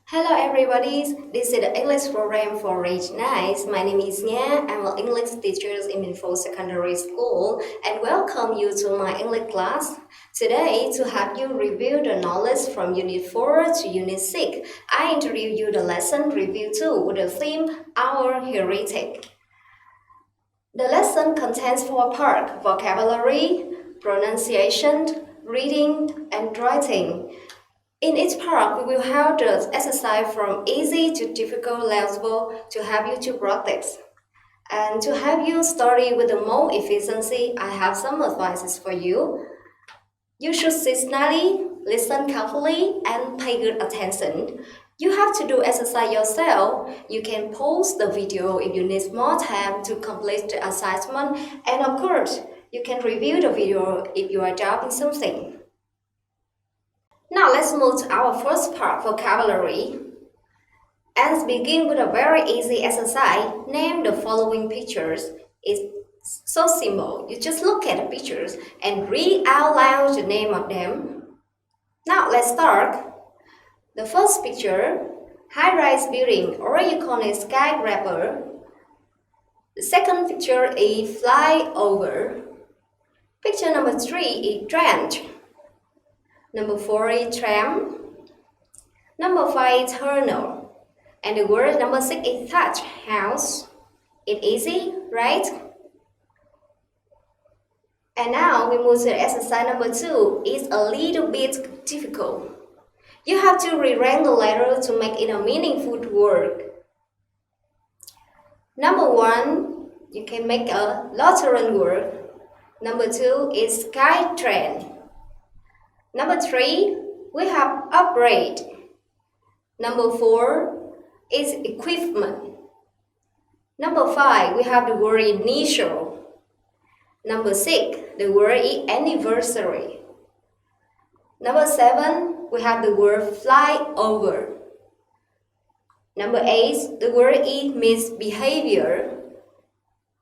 Hello everybody, this is the English program for grade 9. My name is Nga. I'm an English teacher in Minfo Secondary School and welcome you to my English class. Today, to help you review the knowledge from Unit 4 to Unit 6, I introduce you the lesson review 2 with the theme Our Heritage. The lesson contains 4 parts: vocabulary, pronunciation, reading, and writing. In each part, we will have the exercise from easy to difficult level to help you to practice. And to help you study with the more efficiency, I have some advices for you. You should sit steadily, listen carefully, and pay good attention. You have to do exercise yourself. You can pause the video if you need more time to complete the assignment. And of course, you can review the video if you are doubting something. Now let's move to our first part, vocabulary. And begin with a very easy exercise. Name the following pictures. It's so simple. You just look at the pictures and read out loud the name of them. Now let's start. The first picture, high-rise building, or you call it skyscraper. The second picture is flyover. Picture number 3 is trench. Number 4 is tram. Number 5 is tunnel. And the word number 6 is thatch house. It's easy, right? And now we move to exercise number 2. It's a little bit difficult. You have to rearrange the letter to make it a meaningful word. Number 1, you can make a Lutheran word. Number 2 is sky train. Number 3, we have upgrade. Number 4 is equipment. Number 5, we have the word initial. Number 6, the word is anniversary. Number 7, we have the word flyover. Number 8, the word is misbehavior.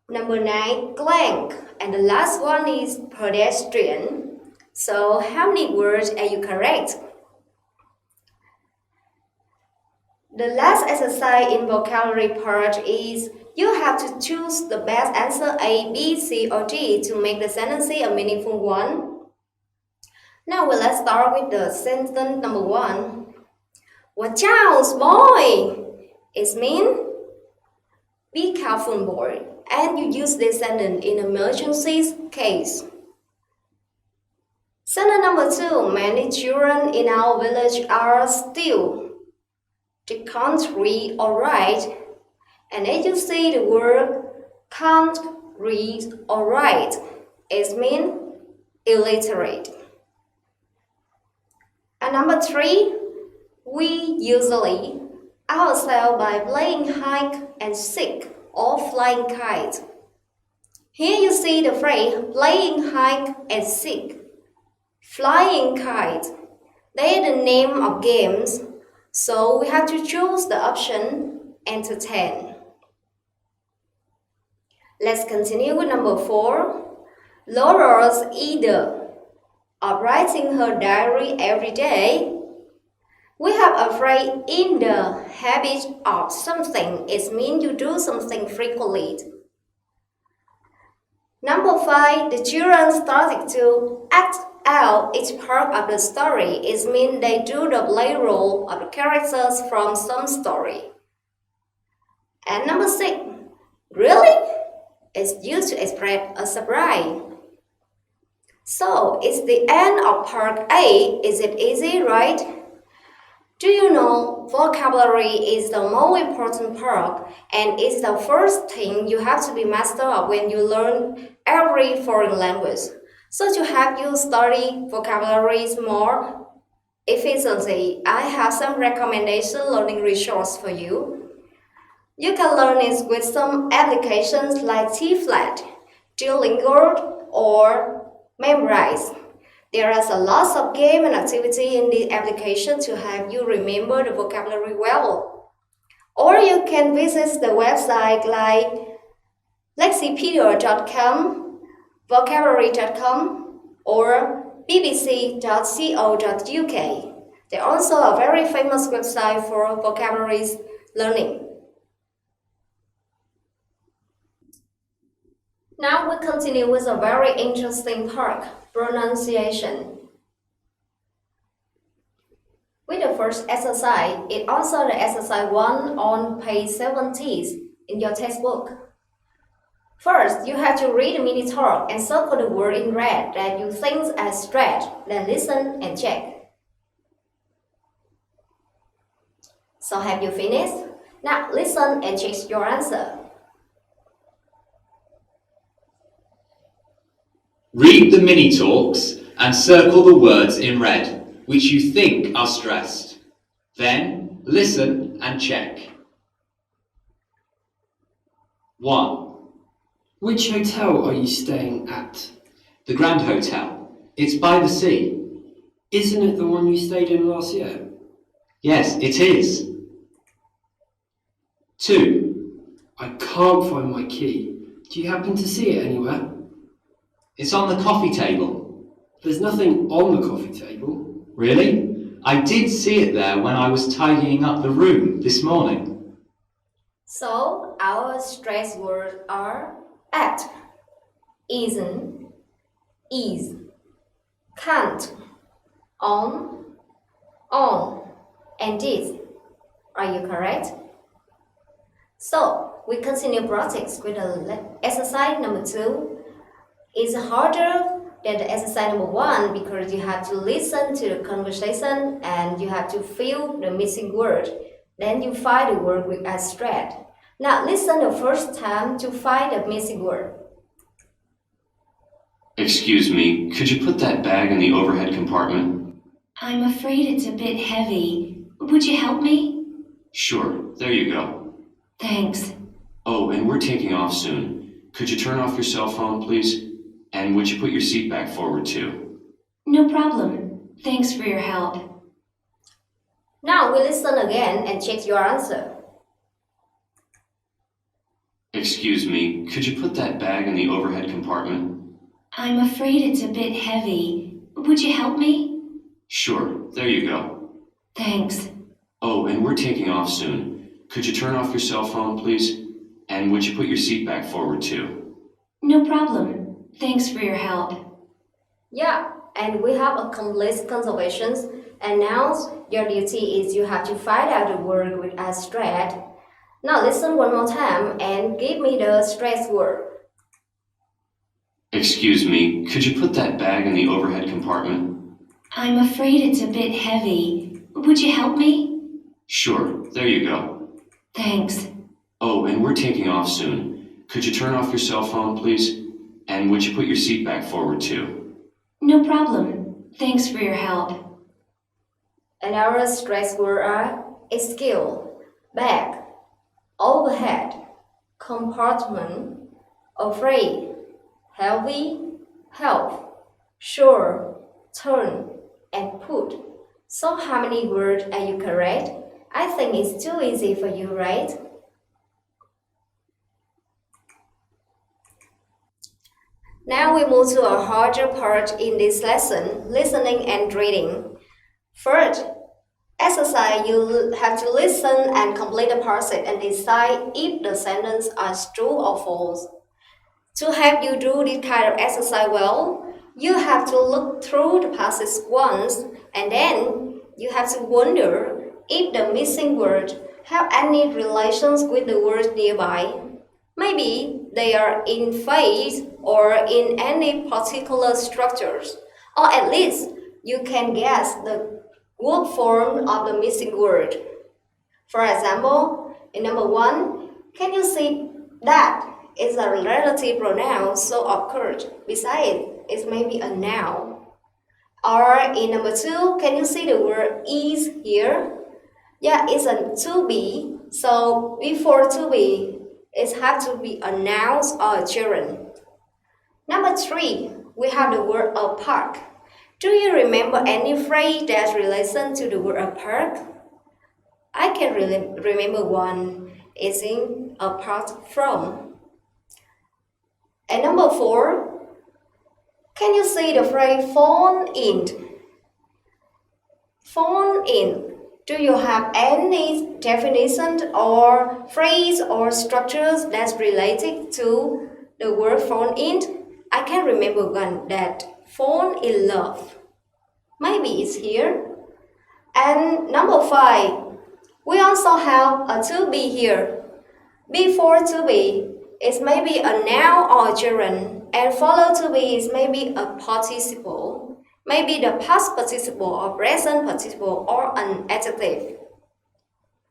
Number 9, clank. And the last one is pedestrian. So, how many words are you correct? The last exercise in vocabulary part is you have to choose the best answer A, B, C, or D to make the sentence a meaningful one. Now, let's start with the sentence number 1. Watch out, boy! It means be careful, boy. And you use this sentence in emergency case. Sentence number 2, many children in our village are still. They can't read or write. And as you see the word can't read or write, it means illiterate. And number 3, we usually ourselves by playing hide and seek or flying kite. Here you see the phrase playing hide and seek. Flying kite, they are the name of games, so we have to choose the option entertain. Let's continue with number 4. Laura's either of writing her diary every day. We have a phrase in the habit of something. It means you do something frequently. Number 5, the children started to act out each part of the story. It means they do the play role of the characters from some story. And number 6, really? It's used to express a surprise. So, it's the end of part A. Is it easy, right? Do you know vocabulary is the most important part and it's the first thing you have to be master of when you learn every foreign language. So to help you study vocabularies more efficiently, I have some recommendation learning resource for you. You can learn it with some applications like T-Flat, Duolingo, or Memrise. There are a lot of game and activity in the application to help you remember the vocabulary well. Or you can visit the website like lexipedia.com vocabulary.com or bbc.co.uk. They're also a very famous website for vocabulary learning. Now we continue with a very interesting part, pronunciation. With the first exercise, it's also the exercise 1 on page 70 in your textbook. First, you have to read the mini talk and circle the word in red that you think are stretched, then listen and check. So have you finished? Now listen and check your answer. Read the mini talks and circle the words in red, which you think are stressed. Then listen and check. 1. Which hotel are you staying at? The Grand Hotel. It's by the sea. Isn't it the one you stayed in last year? Yes, it is. 2. I can't find my key. Do you happen to see it anywhere? It's on the coffee table. There's nothing on the coffee table. Really? I did see it there when I was tidying up the room this morning. So our stress words are at, isn't, is, can't, on, and this. Are you correct? So we continue practice with the exercise number 2. It's harder than the exercise number 1 because you have to listen to the conversation and you have to feel the missing word. Then you find the word with a thread. Now listen the first time to find the missing word. Excuse me, could you put that bag in the overhead compartment? I'm afraid it's a bit heavy. Would you help me? Sure, there you go. Thanks. Oh, and we're taking off soon. Could you turn off your cell phone, please? And would you put your seat back forward too? No problem. Thanks for your help. Now we listen again and check your answer. Excuse me, could you put that bag in the overhead compartment? I'm afraid it's a bit heavy. Would you help me? Sure, there you go. Thanks. Oh, and we're taking off soon. Could you turn off your cell phone, please? And would you put your seat back forward too? No problem. Thanks for your help. Yeah, and we have a complete conservations. And now your duty is you have to find out the word with a thread. Now listen one more time and give me the stress word. Excuse me, could you put that bag in the overhead compartment? I'm afraid it's a bit heavy. Would you help me? Sure, there you go. Thanks. Oh, and we're taking off soon. Could you turn off your cell phone, please? And would you put your seat back forward too? No problem. Thanks for your help. And our stress words are skill, bag, overhead, compartment, afraid, heavy, help, sure, turn, and put. So how many words are you correct? I think it's too easy for you, right? Now we move to a harder part in this lesson, listening and reading. First, exercise, you have to listen and complete the passage and decide if the sentence is true or false. To help you do this kind of exercise well, you have to look through the passage once and then you have to wonder if the missing word have any relations with the words nearby. Maybe they are in phase or in any particular structures, or at least you can guess the work form of the missing word. For example, in number 1, can you see that it's a relative pronoun so occurred? Besides, it may be a noun. Or in number 2, can you see the word is here? Yeah, it's a to be. So before to be, it has to be a noun or a gerund. Number 3, we have the word a park. Do you remember any phrase that relates to the word a park? I can remember one. It's in apart from. And number 4, Can you see the phrase phone in? Phone in. Do you have any definition or phrase or structures that's related to the word phone in? I can remember one that phone in love. Maybe it's here. And number 5, we also have a to be here. Before to be is maybe a noun or gerund, and follow to be is maybe a participle, maybe the past participle or present participle or an adjective.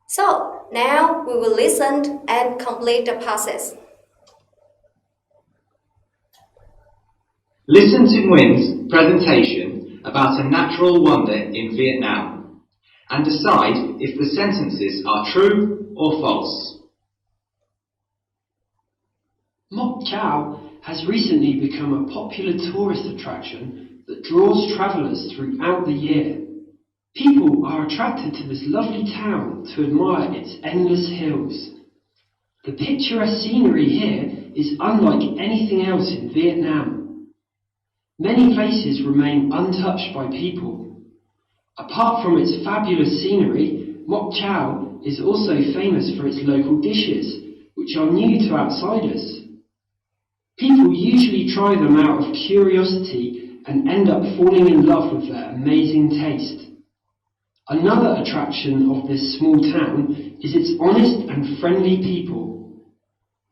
So now we will listen and complete the process. Listen to Nguyen's presentation about a natural wonder in Vietnam and decide if the sentences are true or false. Mok Chau has recently become a popular tourist attraction that draws travellers throughout the year. People are attracted to this lovely town to admire its endless hills. The picturesque scenery here is unlike anything else in Vietnam. Many places remain untouched by people. Apart from its fabulous scenery, Mok Chau is also famous for its local dishes, which are new to outsiders. People usually try them out of curiosity and end up falling in love with their amazing taste. Another attraction of this small town is its honest and friendly people.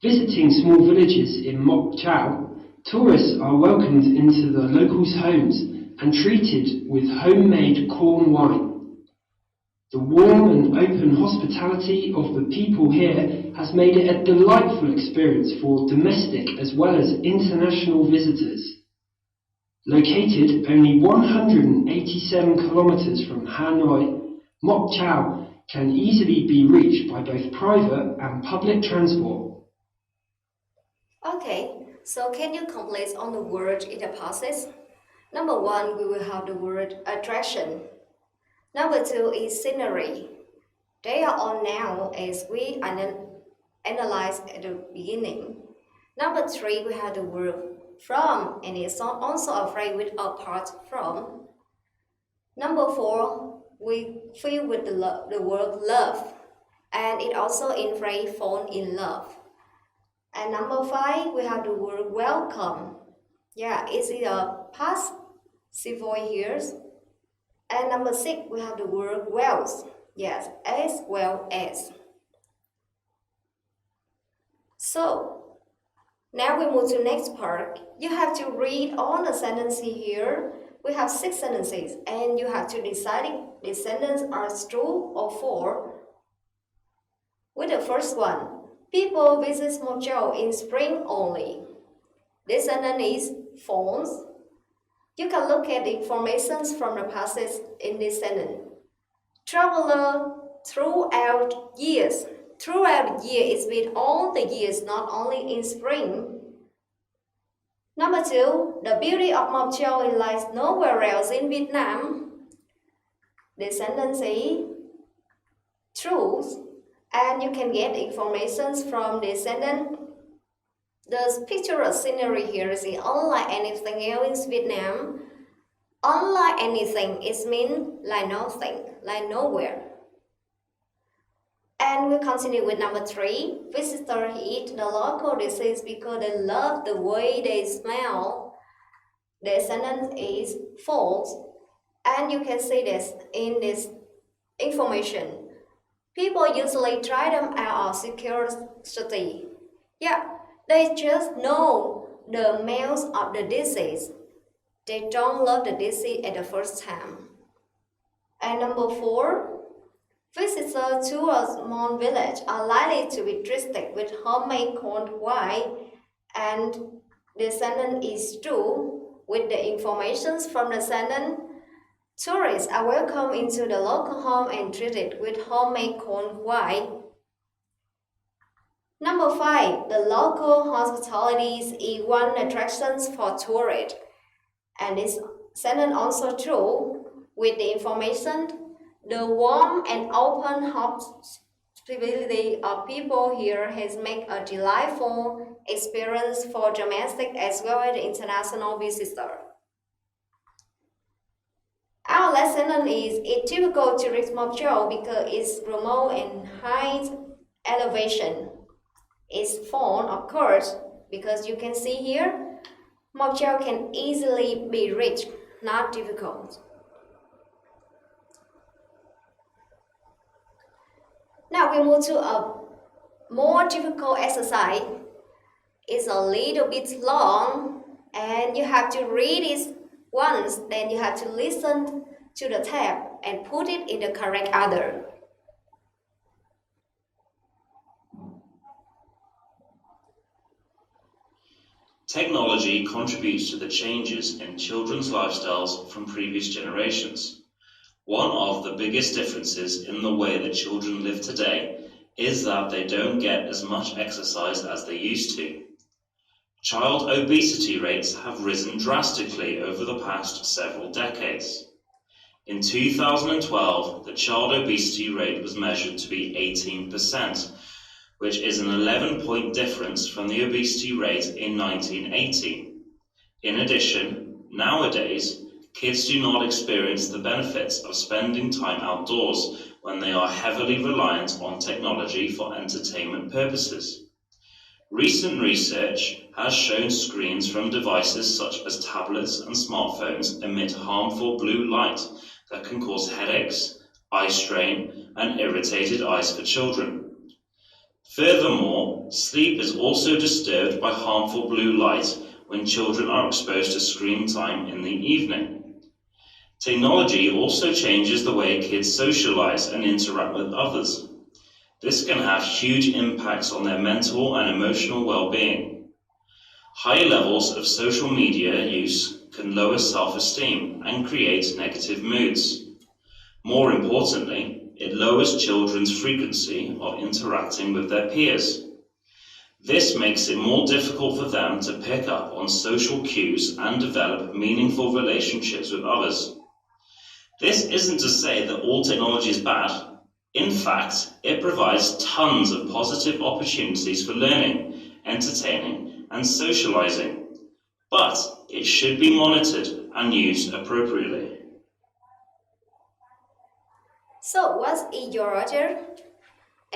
Visiting small villages in Mok Chau, tourists are welcomed into the locals' homes and treated with homemade corn wine. The warm and open hospitality of the people here has made it a delightful experience for domestic as well as international visitors. Located only 187 kilometers from Hanoi, Mok Chau can easily be reached by both private and public transport. Okay, so can you complete on the word in the process? Number 1, we will have the word attraction. Number 2 is scenery. They are all now as we analyzed at the beginning. Number 3, we have the word from, and it's also a phrase with a part from. Number 4, we fill with the word love, and it also in phrase fall in love. And number 5, we have the word welcome. Yeah, it's in a past civil years. And number 6, we have the word well. Yes, as well as. So, now we move to next part. You have to read all the sentences here. We have 6 sentences, and you have to decide if the sentences are true or false. With the first one, people visit Mok Chau in spring only. This sentence is false. You can look at the information from the passage in this sentence. Traveler throughout years. Throughout the year is with all the years, not only in spring. Number 2, the beauty of Mok Chau lies nowhere else in Vietnam. The sentence is true, and you can get information from the sentence. The picturesque scenery here is unlike anything else in Vietnam. Unlike anything, it means like nothing, like nowhere. And we continue with number 3. Visitors eat the local dishes because they love the way they smell. The sentence is false, and you can see this in this information. People usually try them out of curiosity. Yeah, they just know the smells of the dishes. They don't love the dish at the first time. And number 4, visitors to a small village are likely to be treated with homemade corn wine, and the sentence is true. With the information from the sentence, tourists are welcomed into the local home and treated with homemade corn wine. Number 5, the local hospitality is one attraction for tourists. And this sentence also true. With the information, the warm and open Stability of people here has made a delightful experience for domestic as well as international visitors. Our lesson is it's difficult to reach Mokjo because it's remote and high elevation. It's fun, of course, because you can see here, Mokjo can easily be reached, not difficult. Now we move to a more difficult exercise. It's a little bit long and you have to read it once, then you have to listen to the tab and put it in the correct order. Technology contributes to the changes in children's lifestyles from previous generations. One of the biggest differences in the way that children live today is that they don't get as much exercise as they used to. Child obesity rates have risen drastically over the past several decades. In 2012, the child obesity rate was measured to be 18%, which is an 11-point difference from the obesity rate in 1980. In addition, nowadays, kids do not experience the benefits of spending time outdoors when they are heavily reliant on technology for entertainment purposes. Recent research has shown screens from devices such as tablets and smartphones emit harmful blue light that can cause headaches, eye strain, and irritated eyes for children. Furthermore, sleep is also disturbed by harmful blue light when children are exposed to screen time in the evening. Technology also changes the way kids socialize and interact with others. This can have huge impacts on their mental and emotional well-being. High levels of social media use can lower self-esteem and create negative moods. More importantly, it lowers children's frequency of interacting with their peers. This makes it more difficult for them to pick up on social cues and develop meaningful relationships with others. This isn't to say that all technology is bad. In fact, it provides tons of positive opportunities for learning, entertaining, and socializing. But it should be monitored and used appropriately. So what is your order?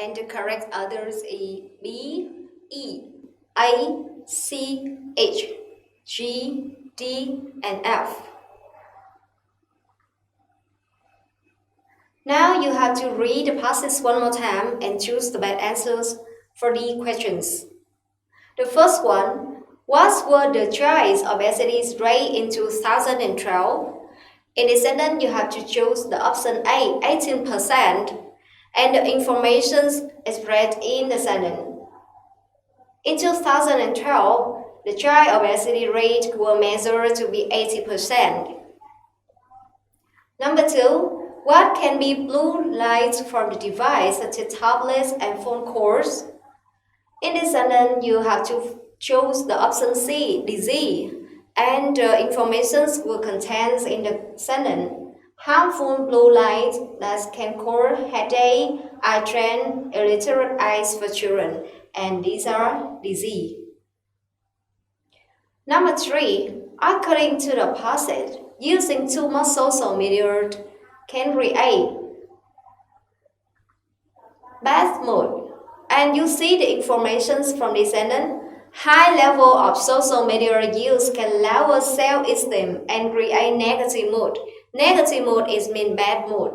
And the correct orders is B, E, A, C, H, G, D, and F. Now you have to read the passage one more time and choose the best answers for the questions. The first one, what were the child obesity rate in 2012? In the sentence, you have to choose the option A, 18%, and the information is read in the sentence. In 2012, the child obesity rate was measured to be 80%. Number two, what can be blue light from the device such as tablets and phone calls? In this sentence, you have to choose the option C, disease, and the information will contain in the sentence harmful blue light that can cause headache, eye strain, irritated eyes for children, and these are disease. Number three, according to the passage, using too much social media can create bad mood. And you see the information from this sentence. High level of social media use can lower self-esteem and create negative mood. Negative mood is mean bad mood.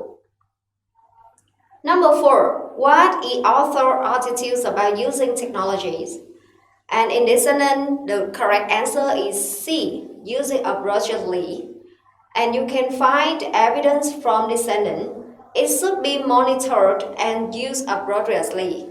Number four, what is author attitudes about using technologies? And in this sentence, the correct answer is C, using appropriately. And you can find evidence from this sentence. It should be monitored and used appropriately.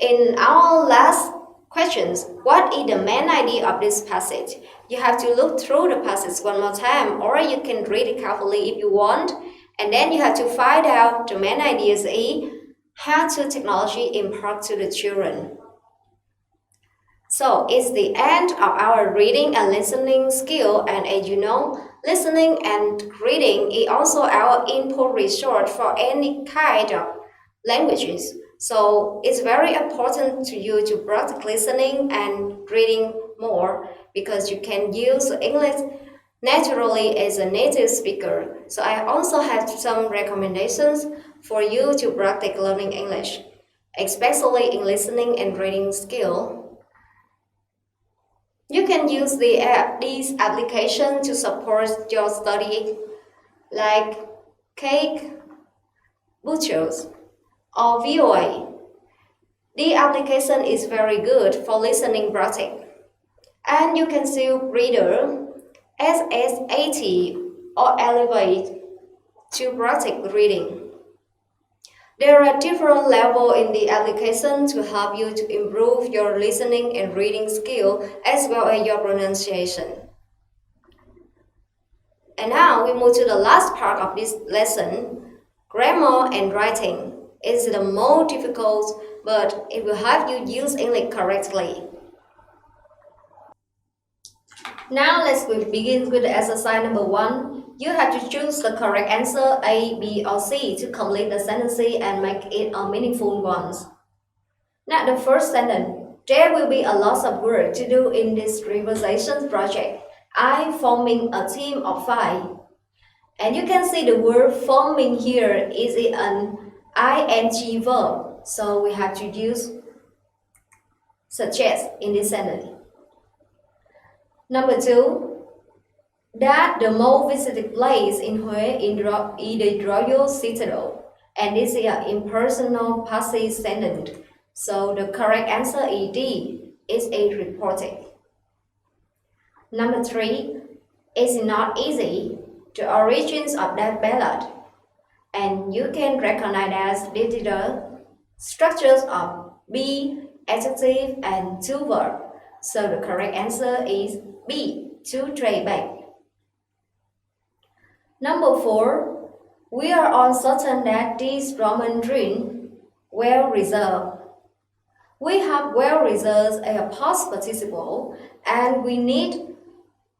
In our last questions, what is the main idea of this passage? You have to look through the passage one more time, or you can read it carefully if you want, and then you have to find out the main ideas is how to technology impact to the children. So it's the end of our reading and listening skill, and as you know, listening and reading is also our input resource for any kind of languages. So it's very important to you to practice listening and reading more because you can use English naturally as a native speaker. So I also have some recommendations for you to practice learning English, especially in listening and reading skill. You can use these applications to support your study, like Cake, Butchers, or VOA. The application is very good for listening practice. And you can see Reader, SSAT, or Elevate to practice reading. There are different levels in the application to help you to improve your listening and reading skill as well as your pronunciation. And now we move to the last part of this lesson. Grammar and writing is the most difficult, but it will help you use English correctly. Now let's begin with exercise number 1. You have to choose the correct answer A, B, or C to complete the sentence and make it a meaningful one. Now the first sentence. There will be a lot of work to do in this revision project. I forming a team of 5. And you can see the word forming here is an ing verb. So we have to use suggest in this sentence. Number 2, that the most visited place in Hue is the Royal Citadel. And this is an impersonal passive sentence. So the correct answer is D, is a reporting. Number 3, it's not easy, the origins of that ballad. And you can recognize as the structures of be, adjective, and to verb. So the correct answer is B, to trade back. Number 4, we are all certain that this Roman dream well reserved. We have well reserved a past participle and we need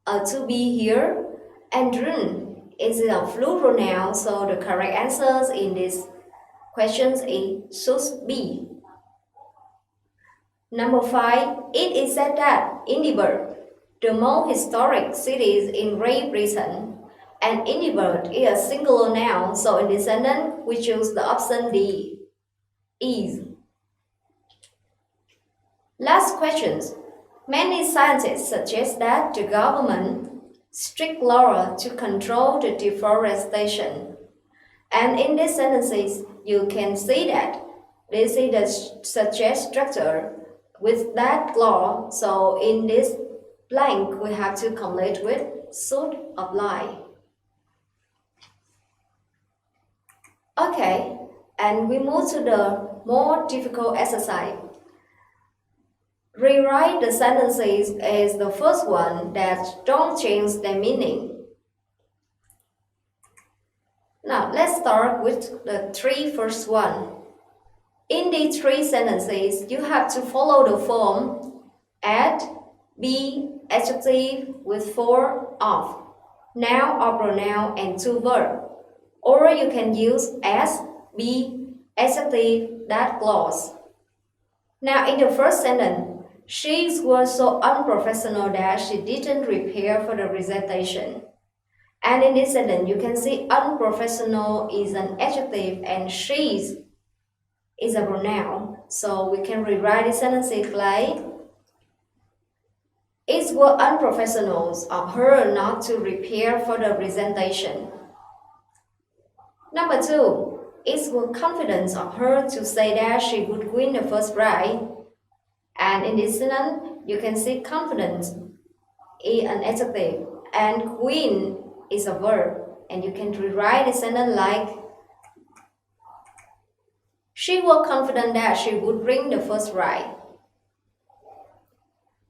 to be here, and dream is a plural noun, so the correct answers in this questions is should be. Number 5, it is said that Edinburgh, the most historic cities in Great Britain, and Edinburgh is a singular noun, so in this sentence we choose the option D, is. Last questions. Many scientists suggest that the government strict law to control the deforestation. And in these sentences, you can see that this is the suggest structure with that law. So in this blank, we have to complete with should apply. Okay, and we move to the more difficult exercise. Rewrite the sentences as the first one that don't change their meaning. Now let's start with the first one. In these 3 sentences, you have to follow the form add, be, adjective with 4 of, noun or pronoun and 2 verb. Or you can use as, be, adjective, that clause. Now in the first sentence, she was so unprofessional that she didn't prepare for the presentation. And in this sentence, you can see unprofessional is an adjective and she is a pronoun. So we can rewrite the sentence like, it was unprofessional of her not to prepare for the presentation. Number 2, it was confidence of her to say that she would win the first prize. And in this sentence, you can see confidence is an adjective and win is a verb. And you can rewrite the sentence like, she was confident that she would bring the first prize.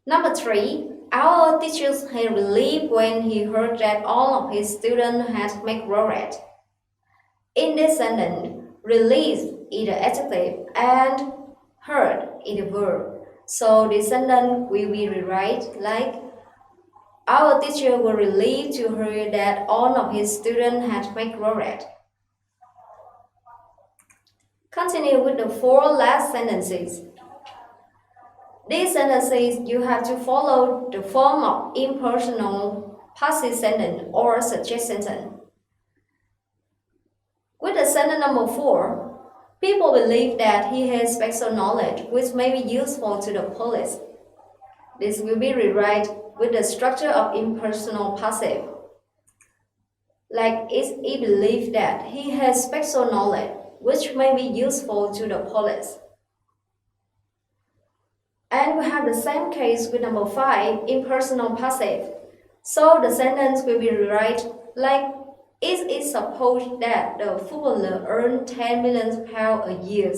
Number 3, our teacher had relieved when he heard that all of his students had made progress. In this sentence, release is the adjective and heard is the verb. So this sentence will be rewrite like, our teacher was relieved to hear that all of his students had made progress. Continue with the four last sentences. These sentences you have to follow the form of impersonal passive sentence or suggest sentence. With the sentence number 4, people believe that he has special knowledge which may be useful to the police. This will be rewrite with the structure of impersonal passive. Like it's he believed that he has special knowledge which may be useful to the police. And we have the same case with number 5, impersonal passive. So the sentence will be rewrite like it is supposed that the footballer earned 10 million pounds a year.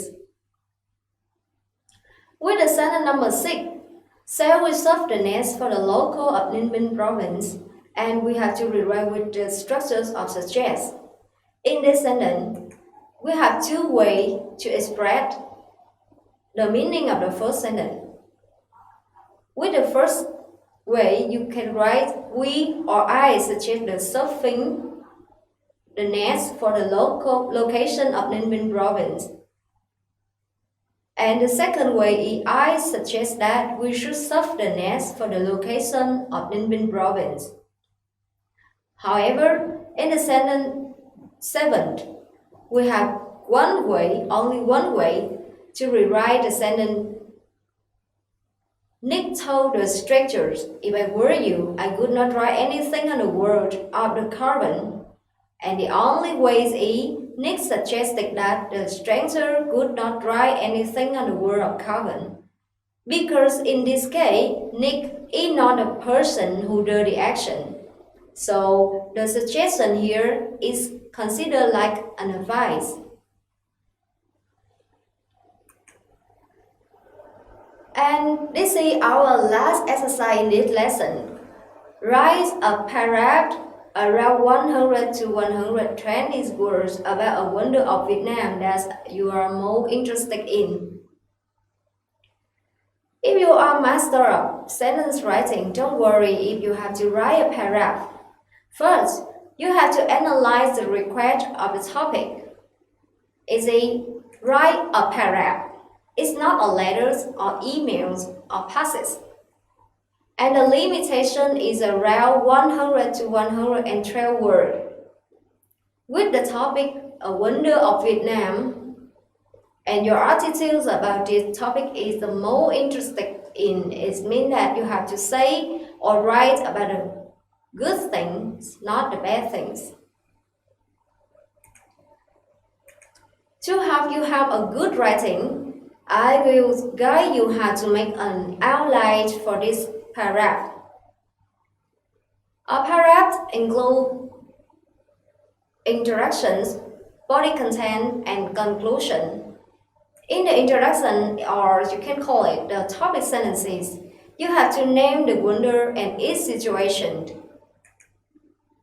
With the sentence number 6, Sale will serve the nest for the local of Ninh province, and we have to rewrite with the structures of suggest. In this sentence, we have two ways to express the meaning of the first sentence. With the first way, you can write we or I suggest the surfing the nest for the local location of Ninh province. And the second way is I suggest that we should surf the nest for the location of Ninh province. However, in the sentence 7, we have only one way to rewrite the sentence. Nick told the strangers, if I were you, I would not write anything on the word of the carbon. And the only way is Nick suggested that the stranger could not write anything on the word of carbon. Because in this case, Nick is not the person who did the action. So the suggestion here is considered like an advice. And this is our last exercise in this lesson. Write a paragraph around 100 to 120 words about a wonder of Vietnam that you are more interested in. If you are master of sentence writing, don't worry if you have to write a paragraph. First, you have to analyze the request of the topic. Is it write a paragraph? It's not a letters or emails or passes. And the limitation is around 100 to 112 words. With the topic A Wonder of Vietnam, and your attitudes about this topic is the most interested in, it means that you have to say or write about the good things, not the bad things. To help you have a good writing, I will guide you how to make an outline for this paragraph. A paragraph includes introductions, body content, and conclusion. In the introduction, or you can call it the topic sentences, you have to name the wonder and its situation.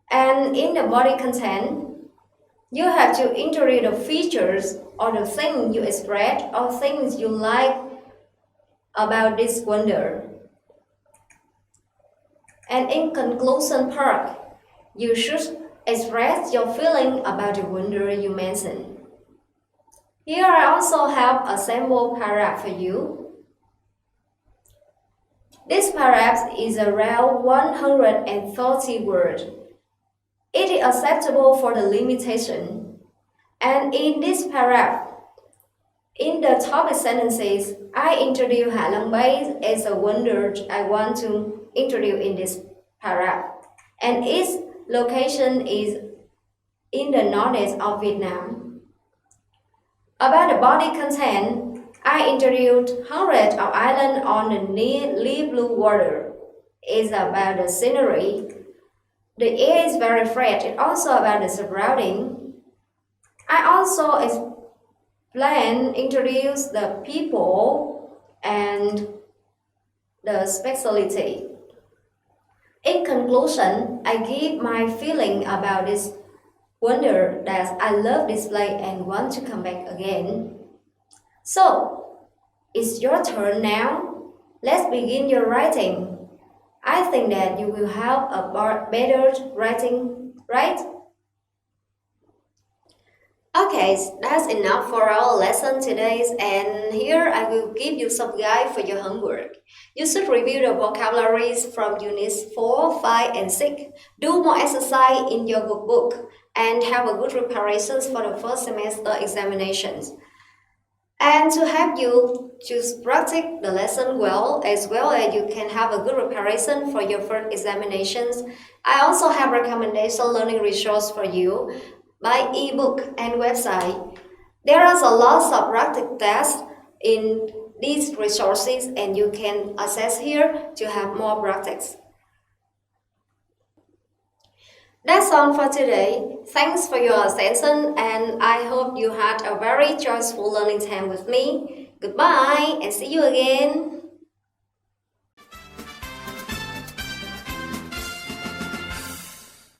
And in the body content, you have to introduce the features or the things you express or things you like about this wonder. And in conclusion part, you should express your feeling about the wonder you mentioned. Here I also have a sample paragraph for you. This paragraph is around 130 words. It is acceptable for the limitation. And in this paragraph, in the topic sentences, I introduce Hạ Long Bay as a wonder I want to introduce in this paragraph. And its location is in the northeast of Vietnam. About the body content, I introduced hundreds of islands on the near blue water. It's about the scenery. The air is very fresh. It's also about the surrounding. I also introduce the people and the specialty. In conclusion, I give my feeling about this wonder that I love this place and want to come back again. So, it's your turn now. Let's begin your writing. I think that you will have a better writing, right? Okay, that's enough for our lesson today, and here I will give you some guide for your homework. You should review the vocabularies from units 4, 5, and 6. Do more exercise in your workbook and have a good preparations for the first semester examinations. And to help you to practice the lesson well as you can have a good preparation for your first examinations, I also have recommendation learning resource for you by ebook and website. There are a lot of practice tests in these resources and you can access here to have more practice. That's all for today. Thanks for your attention and I hope you had a very joyful learning time with me. Goodbye and see you again.